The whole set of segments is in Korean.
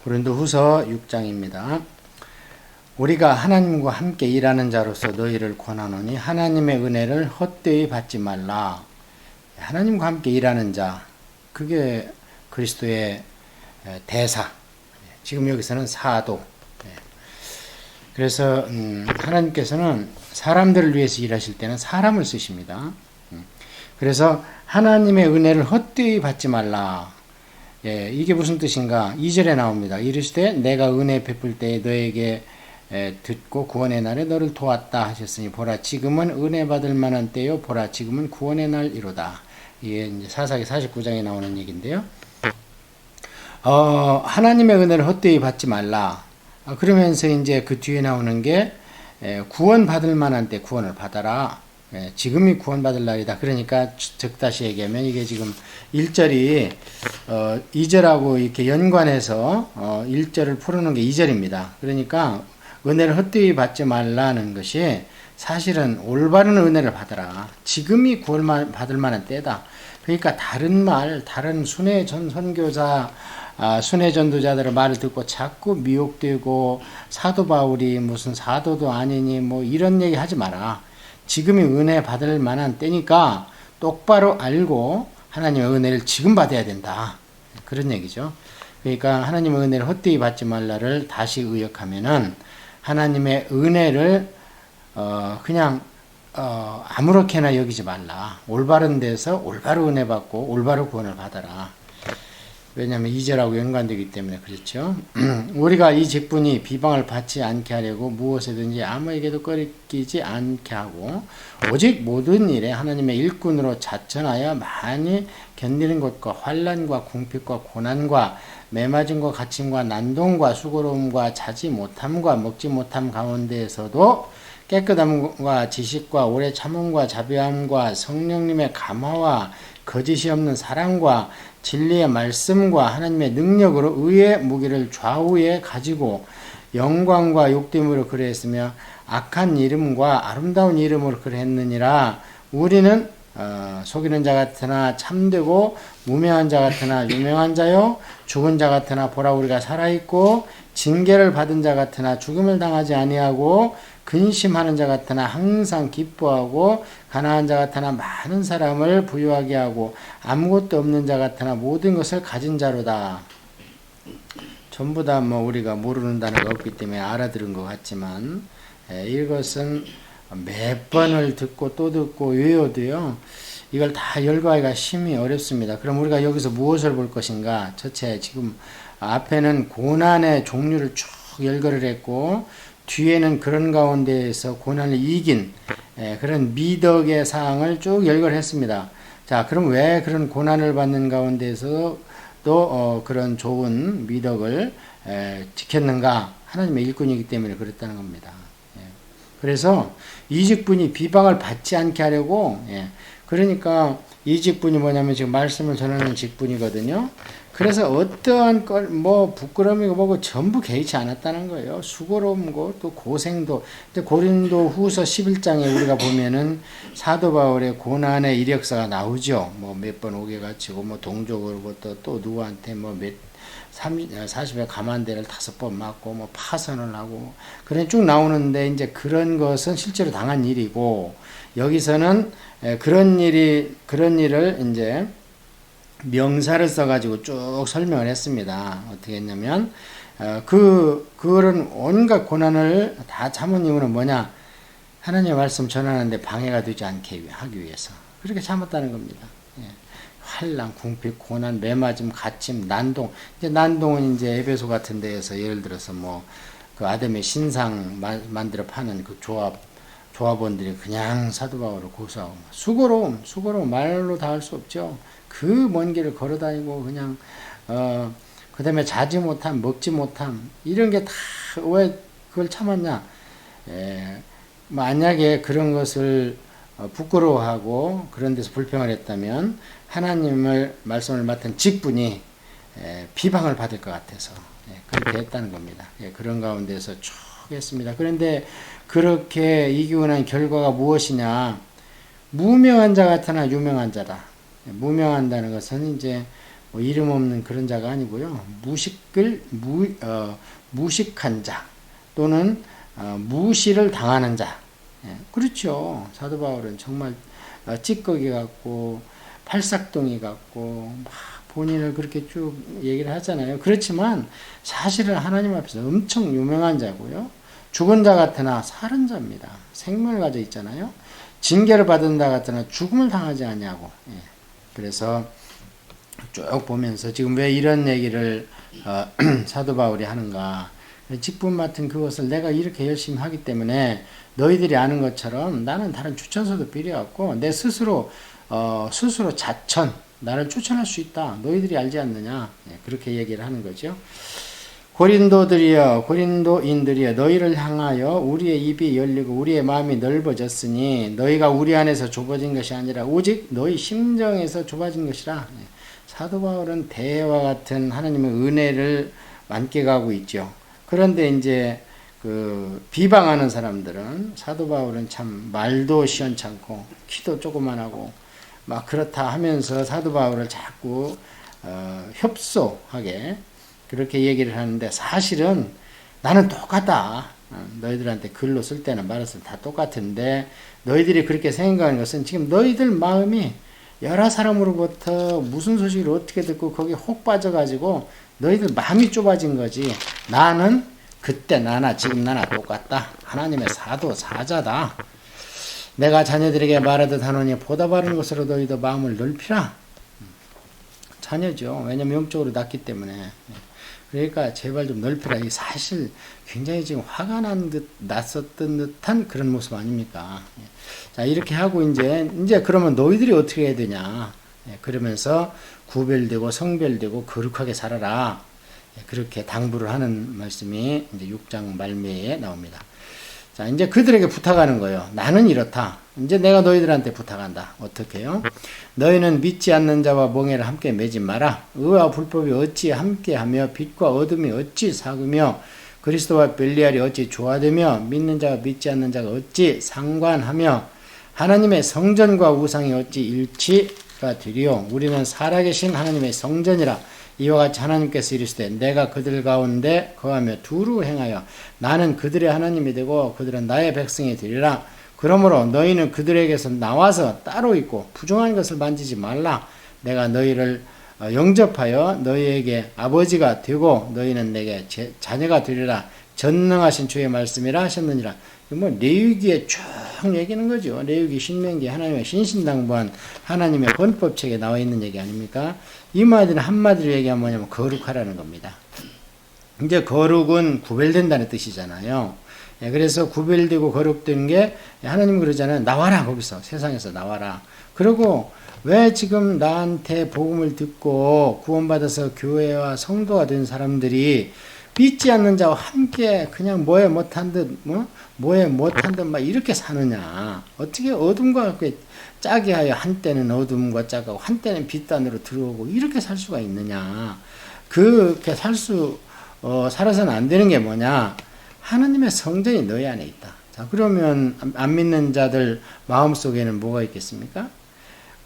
고린도후서 6장입니다. 우리가 하나님과 함께 일하는 자로서 너희를 권하노니 하나님의 은혜를 헛되이 받지 말라. 하나님과 함께 일하는 자, 그게 그리스도의 대사, 지금 여기서는 사도. 그래서 하나님께서는 사람들을 위해서 일하실 때는 사람을 쓰십니다. 그래서 하나님의 은혜를 헛되이 받지 말라. 이게 무슨 뜻인가? 2절에 나옵니다. 이르시되 내가 은혜 베풀 때에 너에게 듣고 구원의 날에 너를 도왔다 하셨으니 보라 지금은 은혜 받을 만한 때요 보라 지금은 구원의 날이로다. 이게 이제 사사기 49장에 나오는 얘기인데요. 하나님의 은혜를 헛되이 받지 말라. 그러면서 이제 그 뒤에 나오는 게 구원 받을 만한 때 구원을 받아라. 지금이 구원받을 날이다. 그러니까 즉 다시 얘기하면 이게 지금 1절이 2절하고 이렇게 연관해서 1절을 풀어놓은 게 2절입니다. 그러니까 은혜를 헛되이 받지 말라는 것이 사실은 올바른 은혜를 받아라. 지금이 구원 받을 만한 때다. 그러니까 다른 순회 선교자, 순회 전도자들의 말을 듣고 자꾸 미혹되고 사도 바울이 무슨 사도도 아니니 뭐 이런 얘기 하지 마라. 지금이 은혜 받을 만한 때니까 똑바로 알고 하나님의 은혜를 지금 받아야 된다. 그런 얘기죠. 그러니까 하나님의 은혜를 헛되이 받지 말라를 다시 의역하면은 하나님의 은혜를 그냥 아무렇게나 여기지 말라. 올바른 데서 올바로 은혜 받고 올바로 구원을 받아라. 왜냐하면 2절하고 연관되기 때문에 그렇죠. 우리가 이 직분이 비방을 받지 않게 하려고 무엇이든지 아무에게도 꺼리끼지 않게 하고 오직 모든 일에 하나님의 일꾼으로 자천하여 많이 견디는 것과 환난과 궁핍과 고난과 매맞음과 갇힘과 난동과 수고로움과 자지 못함과 먹지 못함 가운데에서도 깨끗함과 지식과 오래 참음과 자비함과 성령님의 감화와 거짓이 없는 사랑과 진리의 말씀과 하나님의 능력으로 의의 무기를 좌우에 가지고 영광과 욕됨으로 그러했으며 악한 이름과 아름다운 이름으로 그러했느니라. 우리는 속이는 자 같으나 참되고 무명한 자 같으나 유명한 자요 죽은 자 같으나 보라 우리가 살아있고 징계를 받은 자 같으나 죽음을 당하지 아니하고 근심하는 자 같으나 항상 기뻐하고 가난한 자 같으나 많은 사람을 부유하게 하고 아무것도 없는 자 같으나 모든 것을 가진 자로다. 전부 다 뭐 우리가 모르는 단어가 없기 때문에 알아들은 것 같지만 이것은 몇 번을 듣고 또 듣고 외워도요 이걸 다 열거하기가 심히 어렵습니다. 그럼 우리가 여기서 무엇을 볼 것인가? 첫째, 지금 앞에는 고난의 종류를 쭉 열거를 했고 뒤에는 그런 가운데에서 고난을 이긴 그런 미덕의 사항을 쭉 열거를 했습니다. 자, 그럼 왜 그런 고난을 받는 가운데서 또 그런 좋은 미덕을 지켰는가? 하나님의 일꾼이기 때문에 그랬다는 겁니다. 그래서 이 직분이 비방을 받지 않게 하려고, 그러니까 이 직분이 뭐냐면 지금 말씀을 전하는 직분이거든요. 그래서 어떠한 부끄러움이고 뭐고 전부 개의치 않았다는 거예요. 수고로움고 또 고생도. 고린도 후서 11장에 우리가 보면은 사도 바울의 고난의 이력서가 나오죠. 뭐 몇 번 옥에 갇히고 뭐 동족으로 또 누구한테 뭐 40에 가만대를 5번 맞고 뭐 파선을 하고 그런 쭉 나오는데 이제 그런 것은 실제로 당한 일이고 여기서는 그런 일을 이제 명사를 써가지고 쭉 설명을 했습니다. 어떻게 했냐면 그런 온갖 고난을 다 참은 이유는 뭐냐? 하나님의 말씀 전하는데 방해가 되지 않게 하기 위해서 그렇게 참았다는 겁니다. 환난, 궁핍, 고난, 매맞음, 갇힘, 난동. 이제 난동은 이제 에베소 같은 데에서 예를 들어서 뭐 그 아담의 신상 만들어 파는 그 조합원들이 그냥 사도 바울을 고소하고 수고로움 말로 다 할 수 없죠. 그 먼 길을 걸어 다니고 그냥 그 다음에 자지 못함, 먹지 못함 이런 게 다 왜 그걸 참았냐? 만약에 그런 것을 부끄러워하고 그런 데서 불평을 했다면 하나님의 말씀을 맡은 직분이 비방을 받을 것 같아서 그렇게 했다는 겁니다. 그런 가운데서 쭉 했습니다. 그런데 그렇게 이기고 난 결과가 무엇이냐? 무명한 자 같으나 유명한 자다. 무명한다는 것은 이제 뭐 이름 없는 그런 자가 아니고요. 무식한 자 또는 무시를 당하는 자. 예, 그렇죠. 사도 바울은 정말 찌꺼기 같고 팔싹동이 같고 막 본인을 그렇게 쭉 얘기를 하잖아요. 그렇지만 사실은 하나님 앞에서 엄청 유명한 자고요. 죽은 자 같으나 살은 자입니다. 생명을 가져 있잖아요. 징계를 받은 자 같으나 죽음을 당하지 않냐고. 예. 그래서 쭉 보면서 지금 왜 이런 얘기를 사도 바울이 하는가. 직분 맡은 그것을 내가 이렇게 열심히 하기 때문에 너희들이 아는 것처럼 나는 다른 추천서도 필요 없고 내 스스로 자천 나를 추천할 수 있다. 너희들이 알지 않느냐. 예, 그렇게 얘기를 하는 거죠. 고린도인들이여 너희를 향하여 우리의 입이 열리고 우리의 마음이 넓어졌으니 너희가 우리 안에서 좁아진 것이 아니라 오직 너희 심정에서 좁아진 것이라. 예, 사도 바울은 대와 같은 하나님의 은혜를 만끽하고 있죠. 그런데 이제 비방하는 사람들은 사도 바울은 참 말도 시원찮고 키도 조그만하고 막 그렇다 하면서 사도 바울을 자꾸 협소하게 그렇게 얘기를 하는데 사실은 나는 똑같다. 너희들한테 글로 쓸 때나 말을 다 똑같은데 너희들이 그렇게 생각하는 것은 지금 너희들 마음이 여러 사람으로부터 무슨 소식을 어떻게 듣고 거기에 혹 빠져가지고 너희들 마음이 좁아진 거지. 나는 그때 나나 지금 나나 똑같다. 하나님의 사자다. 내가 자녀들에게 말하듯 하노니 보다 바른 것으로 너희도 마음을 넓히라. 자녀죠. 왜냐면 영적으로 낳기 때문에. 그러니까 제발 좀 넓히라. 이 사실 굉장히 지금 화가 났었던 듯한 그런 모습 아닙니까? 자, 이렇게 하고 이제 그러면 너희들이 어떻게 해야 되냐? 그러면서 구별되고 성별되고 거룩하게 살아라. 그렇게 당부를 하는 말씀이 이제 6장 말미에 나옵니다. 자, 이제 그들에게 부탁하는 거예요. 나는 이렇다. 이제 내가 너희들한테 부탁한다. 어떻게요? 너희는 믿지 않는 자와 멍에를 함께 매지 마라. 의와 불법이 어찌 함께하며 빛과 어둠이 어찌 사귀며 그리스도와 벨리알이 어찌 조화되며 믿는 자와 믿지 않는 자가 어찌 상관하며 하나님의 성전과 우상이 어찌 일치가 되리요. 우리는 살아계신 하나님의 성전이라. 이와 같이 하나님께서 이르시되 내가 그들 가운데 거하며 두루 행하여 나는 그들의 하나님이 되고 그들은 나의 백성이 되리라. 그러므로 너희는 그들에게서 나와서 따로 있고 부정한 것을 만지지 말라. 내가 너희를 영접하여 너희에게 아버지가 되고 너희는 내게 자녀가 되리라. 전능하신 주의 말씀이라 하셨느니라. 뭐 레위기에 쭉 얘기는 거죠. 레위기, 신명기, 하나님의 신신당부한 하나님의 헌법책에 나와 있는 얘기 아닙니까? 이 말들은 한마디로 얘기하면 뭐냐면 거룩하라는 겁니다. 이제 거룩은 구별된다는 뜻이잖아요. 그래서 구별되고 거룩된 게 하나님 그러잖아요. 나와라 거기서 세상에서 나와라. 그리고 왜 지금 나한테 복음을 듣고 구원받아서 교회와 성도가 된 사람들이 믿지 않는 자와 함께 그냥 뭐에 못한 듯 막 이렇게 사느냐. 어떻게 어둠과 함께 짜게 하여 한때는 어둠과 짜고 한때는 빛 안으로 들어오고 이렇게 살 수가 있느냐. 그렇게 살아서는 안 되는 게 뭐냐. 하나님의 성전이 너희 안에 있다. 자, 그러면 안 믿는 자들 마음속에는 뭐가 있겠습니까?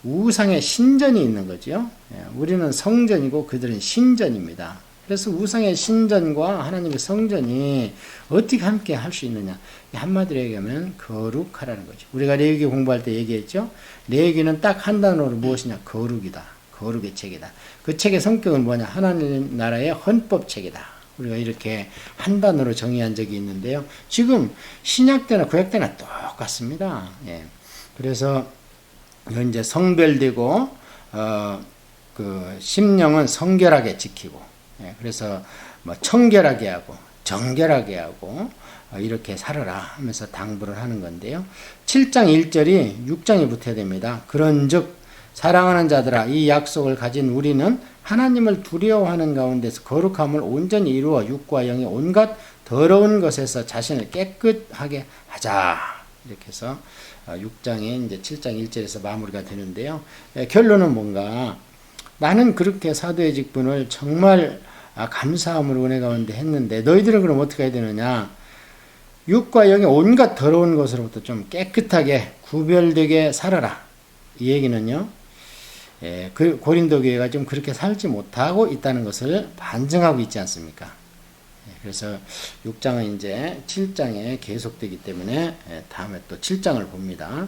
우상의 신전이 있는 거죠. 우리는 성전이고 그들은 신전입니다. 그래서 우상의 신전과 하나님의 성전이 어떻게 함께 할 수 있느냐. 한마디로 얘기하면 거룩하라는 거죠. 우리가 레위기 공부할 때 얘기했죠. 레위기는 딱 한 단어로 무엇이냐. 거룩이다. 거룩의 책이다. 그 책의 성격은 뭐냐. 하나님 나라의 헌법책이다. 우리가 이렇게 한 단어로 정의한 적이 있는데요. 지금 신약 때나 구약 때나 똑같습니다. 그래서 이제 성별되고 그 심령은 성결하게 지키고 그래서 뭐 청결하게 하고 정결하게 하고 이렇게 살아라 하면서 당부를 하는 건데요. 7장 1절이 6장에 붙어야 됩니다. 그런즉 사랑하는 자들아 이 약속을 가진 우리는 하나님을 두려워하는 가운데서 거룩함을 온전히 이루어 육과 영의 온갖 더러운 것에서 자신을 깨끗하게 하자. 이렇게 해서 6장에 이제 7장 1절에서 마무리가 되는데요. 결론은 뭔가 나는 그렇게 사도의 직분을 정말 감사함으로 은혜 가운데 했는데 너희들은 그럼 어떻게 해야 되느냐. 육과 영의 온갖 더러운 것으로부터 좀 깨끗하게 구별되게 살아라. 이 얘기는요. 그 고린도 교회가 좀 그렇게 살지 못하고 있다는 것을 반증하고 있지 않습니까? 그래서 6장은 이제 7장에 계속되기 때문에 다음에 또 7장을 봅니다.